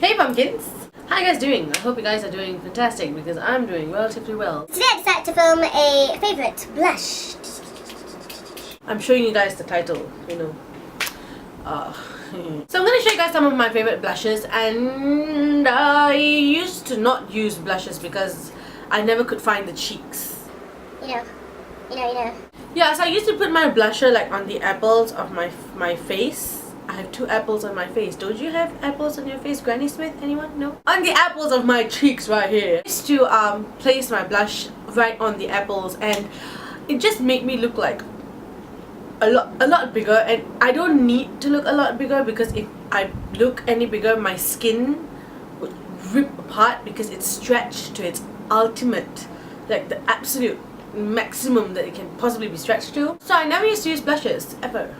Hey pumpkins! How are you guys doing? I hope you guys are doing fantastic because I'm doing relatively well. Today I decided to film a favourite blush. I'm showing you guys the title, you know. So I'm going to show you guys some of my favorite blushes, and I used to not use blushes because I never could find the cheeks. You know. Yeah, so I used to put my blusher like on the apples of my face. I have two apples on my face. Don't you have apples on your face, Granny Smith? Anyone? No? On the apples of my cheeks right here. I used to place my blush right on the apples, and it just made me look like a lot bigger, and I don't need to look a lot bigger because if I look any bigger my skin would rip apart because it's stretched to its ultimate, like the absolute maximum that it can possibly be stretched to. So I never used to use blushes ever.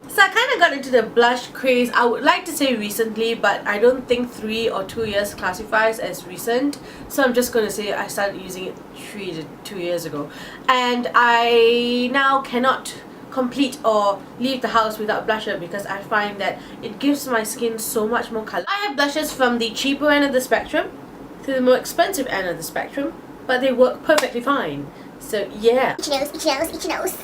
So I kind of got into the blush craze, I would like to say recently, but I don't think 3 or 2 years classifies as recent. So I'm just going to say I started using it 3 to 2 years ago. And I now cannot complete or leave the house without blusher because I find that it gives my skin so much more color. I have blushes from the cheaper end of the spectrum to the more expensive end of the spectrum, but they work perfectly fine. So yeah. Itchy nose.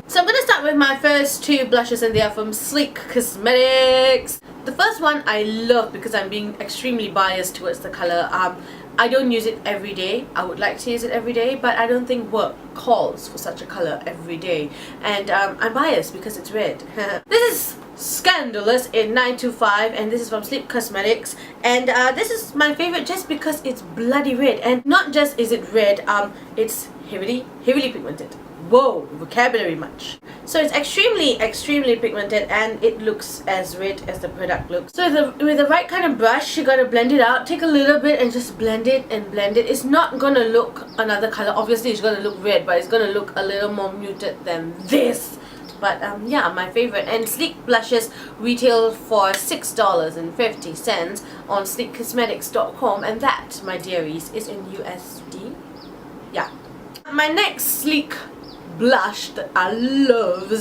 So I'm going to start with my first two blushes, and they are from Sleek Cosmetics. The first one I love because I'm being extremely biased towards the colour. I don't use it every day. I would like to use it every day, but I don't think work calls for such a colour every day. And I'm biased because it's red. This is Scandalous in 925, and this is from Sleek Cosmetics, and this is my favourite just because it's bloody red. And not just is it red, it's heavily pigmented. Whoa, vocabulary much. So it's extremely pigmented, and it looks as red as the product looks. So with the right kind of brush, you gotta blend it out. Take a little bit and just blend it and blend it. It's not gonna look another color. Obviously it's gonna look red, but it's gonna look a little more muted than this. But yeah, my favorite. And Sleek blushes retail for $6.50 on sleekcosmetics.com, and that, my dearies, is in USD. Yeah. My next Sleek blush that I love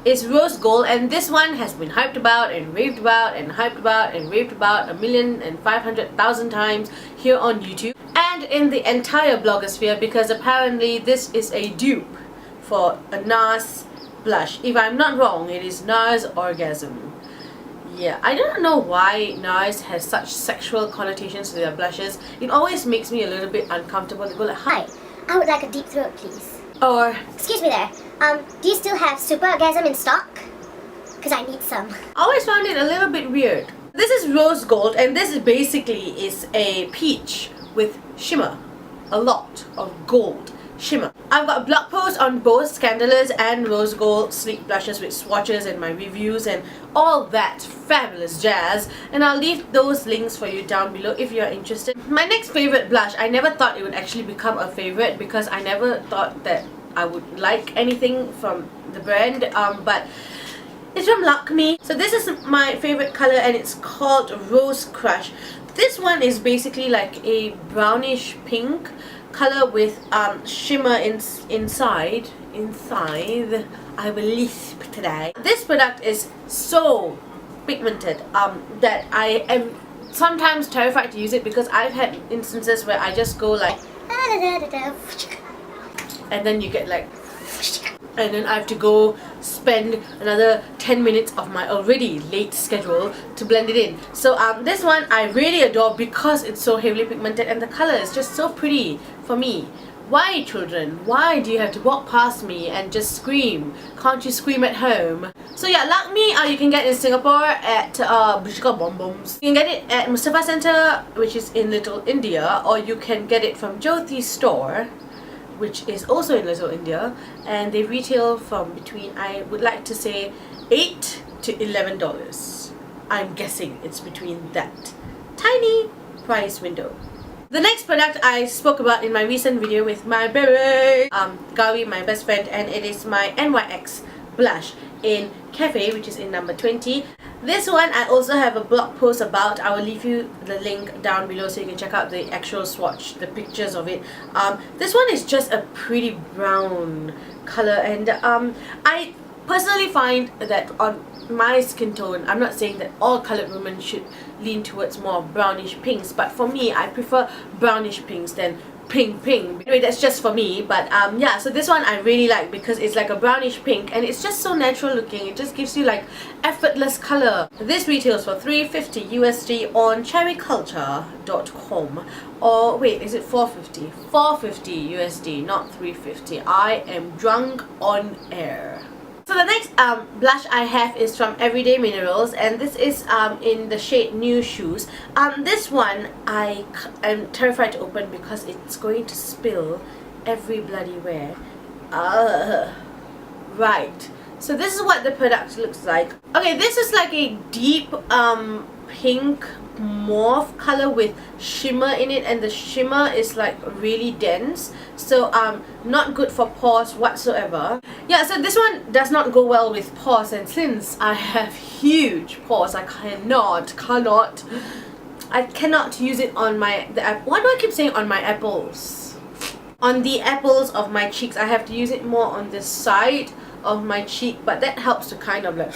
is Rose Gold, and this one has been hyped about and raved about and hyped about and raved about 1,500,000 times here on YouTube and in the entire blogosphere, because apparently this is a dupe for a NARS blush. If I'm not wrong, it is NARS Orgasm. Yeah, I don't know why NARS has such sexual connotations to their blushes. It always makes me a little bit uncomfortable. They go like, hi, I would like a deep throat, please. or Excuse me there. Do you still have Super Orgasm in stock? Because I need some. I always found it a little bit weird. This is Rose Gold, and this is basically is a peach with shimmer. A lot of gold shimmer. I've got a blog post on both Scandalous and Rose Gold Sleek blushes with swatches and my reviews and all that fabulous jazz, and I'll leave those links for you down below if you're interested. My next favorite blush, I never thought it would actually become a favorite because I never thought that I would like anything from the brand, but it's from Lakme. So this is my favorite color, and it's called Rose Crush. This one is basically like a brownish pink color with shimmer inside. I will lisp today. This product is so pigmented that I am sometimes terrified to use it because I've had instances where I just go like, and then you get like, and then I have to go spend another 10 minutes of my already late schedule to blend it in. So this one I really adore because it's so heavily pigmented and the color is just so pretty for me. Why, children? Why do you have to walk past me and just scream? Can't you scream at home? So yeah, Lakme you can get in Singapore at you can get it at Mustafa Centre, which is in Little India, or you can get it from Jyoti's store, which is also in Little India, and they retail from between, I would like to say, $8 to $11. I'm guessing it's between that tiny price window. The next product I spoke about in my recent video with my baby, Gawi, my best friend, and it is my NYX blush in Cafe, which is in number 20. This one I also have a blog post about. I will leave you the link down below so you can check out the actual swatch, the pictures of it. This one is just a pretty brown color, and I personally find that on my skin tone, I'm not saying that all coloured women should lean towards more brownish pinks, but for me, I prefer brownish pinks than pink. Anyway, that's just for me, but yeah, so this one I really like because it's like a brownish pink and it's just so natural looking. It just gives you like effortless color. This retails for $350 USD on cherryculture.com. Or wait, is it 450? 450 USD, not 350. I am drunk on air. So the next blush I have is from Everyday Minerals, and this is in the shade New Shoes. This one I am terrified to open because it's going to spill every bloody where. Right. So this is what the product looks like. Okay, this is like a deep pink mauve color with shimmer in it, and the shimmer is like really dense, so not good for pores whatsoever. Yeah, so this one does not go well with pores, and since I have huge pores, I cannot use it on my why do I keep saying on my apples? On the apples of my cheeks. I have to use it more on this side of my cheek, but that helps to kind of like.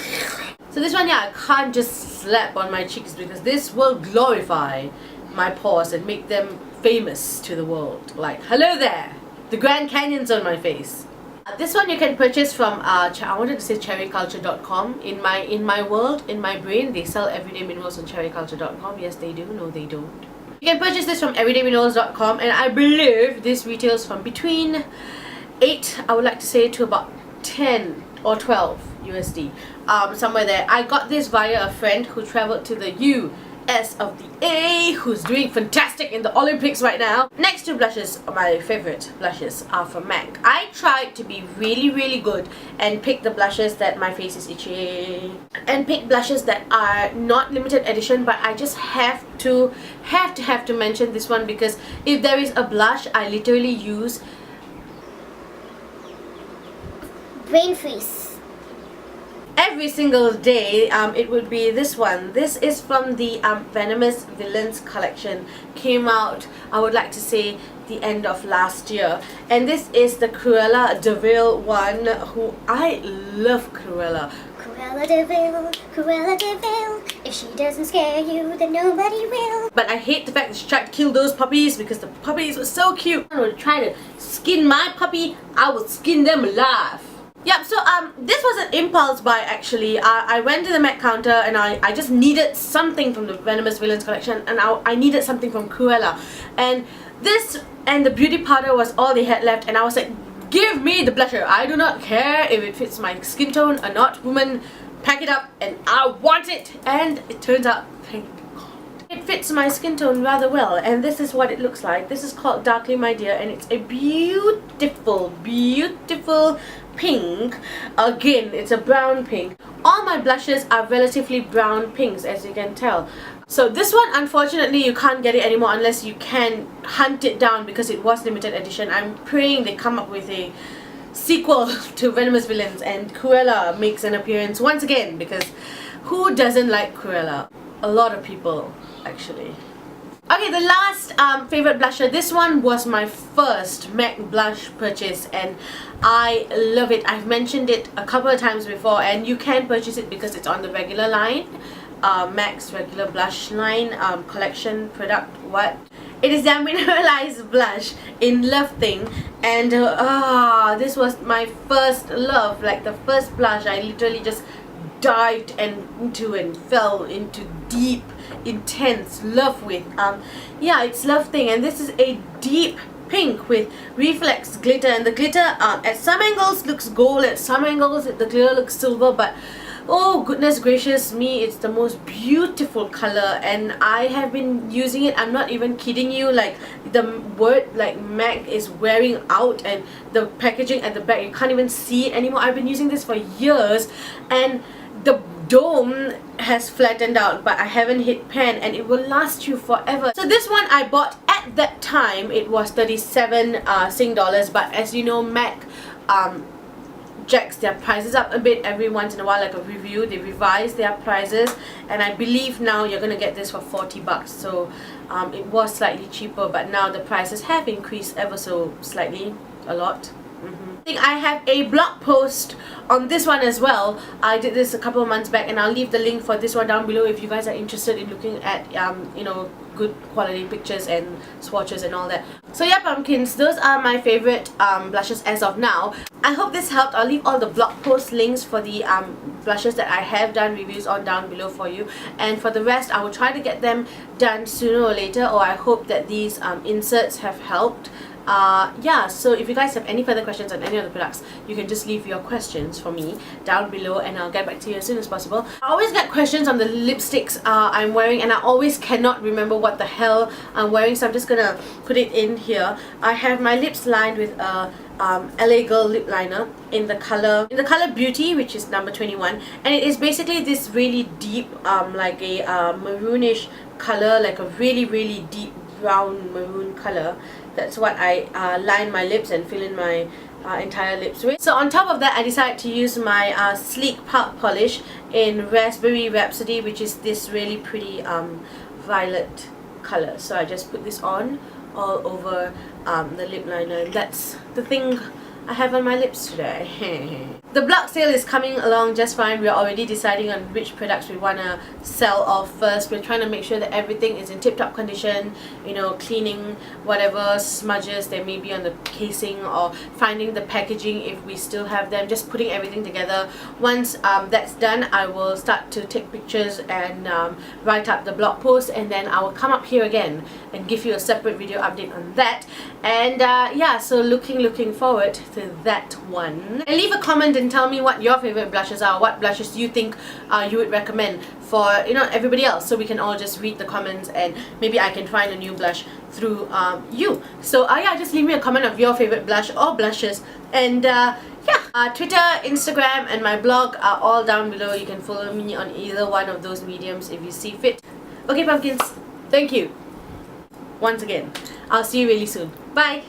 So this one, yeah, I can't just slap on my cheeks because this will glorify my pores and make them famous to the world. Like, hello there, the Grand Canyon's on my face. This one you can purchase from I wanted to say cherryculture.com. In my world, in my brain, they sell Everyday Minerals on cherryculture.com. Yes, they do. No, they don't. You can purchase this from everydayminerals.com, and I believe this retails from between 8, I would like to say, to about 10 or 12 USD, somewhere there. I got this via a friend who traveled to the US of the A, who's doing fantastic in the Olympics right now. Next two blushes, my favorite blushes, are from MAC. I tried to be really good and pick the blushes that my face is itchy, and pick blushes that are not limited edition, but I just have to mention this one because if there is a blush I literally use brain freeze every single day, it would be this one. This is from the Venomous Villains collection. Came out, I would like to say, the end of last year, and this is the Cruella de Vil one. Who I love Cruella. Cruella de Vil, Cruella de Vil. If she doesn't scare you, then nobody will. But I hate the fact that she tried to kill those puppies because the puppies were so cute. I would try to skin my puppy, I would skin them alive. Yeah, so this was an impulse buy actually. I went to the MAC counter and I just needed something from the Venomous Villains collection, and I needed something from Cruella. And this and the beauty powder was all they had left, and I was like, give me the blusher. I do not care if it fits my skin tone or not, woman. Pack it up and I want it. And it turns out, thank God, it fits my skin tone rather well, and this is what it looks like. This is called Darkly My Dear, and it's a beautiful pink. Again, it's a brown pink. All my blushes are relatively brown pinks, as you can tell. So this one, unfortunately, you can't get it anymore unless you can hunt it down because it was limited edition. I'm praying they come up with a sequel to Venomous Villains and Cruella makes an appearance once again, because who doesn't like Cruella? A lot of people, actually. Okay, the last favorite blusher. This one was my first MAC blush purchase and I love it. I've mentioned it a couple of times before, and you can purchase it because it's on the regular line, MAC's regular blush line, collection product, what? It is their mineralized blush in Love Thing, and this was my first love, like the first blush I literally just dived into and fell into deep, intense love with. Yeah, it's Love Thing, and this is a deep pink with reflex glitter, and the glitter at some angles looks gold, at some angles the glitter looks silver, but oh goodness gracious me, it's the most beautiful color, and I have been using it. I'm not even kidding you. Like, the word like MAC is wearing out, and the packaging at the back, you can't even see it anymore. I've been using this for years, and the dome has flattened out, but I haven't hit pan, and it will last you forever. So this one I bought at that time, it was 37 Sing dollars, but as you know, MAC jacks their prices up a bit every once in a while, like a review. They revise their prices, and I believe now you're gonna get this for 40 bucks. So it was slightly cheaper, but now the prices have increased ever so slightly, a lot. think I have a blog post on this one as well. I did this a couple of months back, and I'll leave the link for this one down below if you guys are interested in looking at you know, good quality pictures and swatches and all that. So yeah, pumpkins, those are my favorite blushes as of now. I hope this helped. I'll leave all the blog post links for the blushes that I have done reviews on down below for you, and for the rest I will try to get them done sooner or later, or I hope that these inserts have helped. Yeah, so if you guys have any further questions on any of the products, you can just leave your questions for me down below and I'll get back to you as soon as possible. I always get questions on the lipsticks I'm wearing, and I always cannot remember what the hell I'm wearing, so I'm just gonna put it in here. I have my lips lined with a LA Girl lip liner in the color Beauty, which is number 21, and it is basically this really deep like a maroonish color, like a really deep brown maroon color. That's what I line my lips and fill in my entire lips with. So on top of that, I decided to use my sleek powder polish in Raspberry Rhapsody, which is this really pretty violet color. So I just put this on all over the lip liner, and that's the thing I have on my lips today. The blog sale is coming along just fine. We're already deciding on which products we want to sell off first. We're trying to make sure that everything is in tip-top condition, you know, cleaning whatever smudges there may be on the casing, or finding the packaging if we still have them, just putting everything together. Once that's done, I will start to take pictures and write up the blog post, and then I will come up here again and give you a separate video update on that. And yeah, so looking forward to that one. And leave a comment and tell me what your favorite blushes are, what blushes you think you would recommend for, you know, everybody else, so we can all just read the comments and maybe I can find a new blush through you. So yeah, just leave me a comment of your favorite blush or blushes, and yeah, Twitter, Instagram and my blog are all down below. You can follow me on either one of those mediums if you see fit. Okay pumpkins, thank you once again. I'll see you really soon. Bye!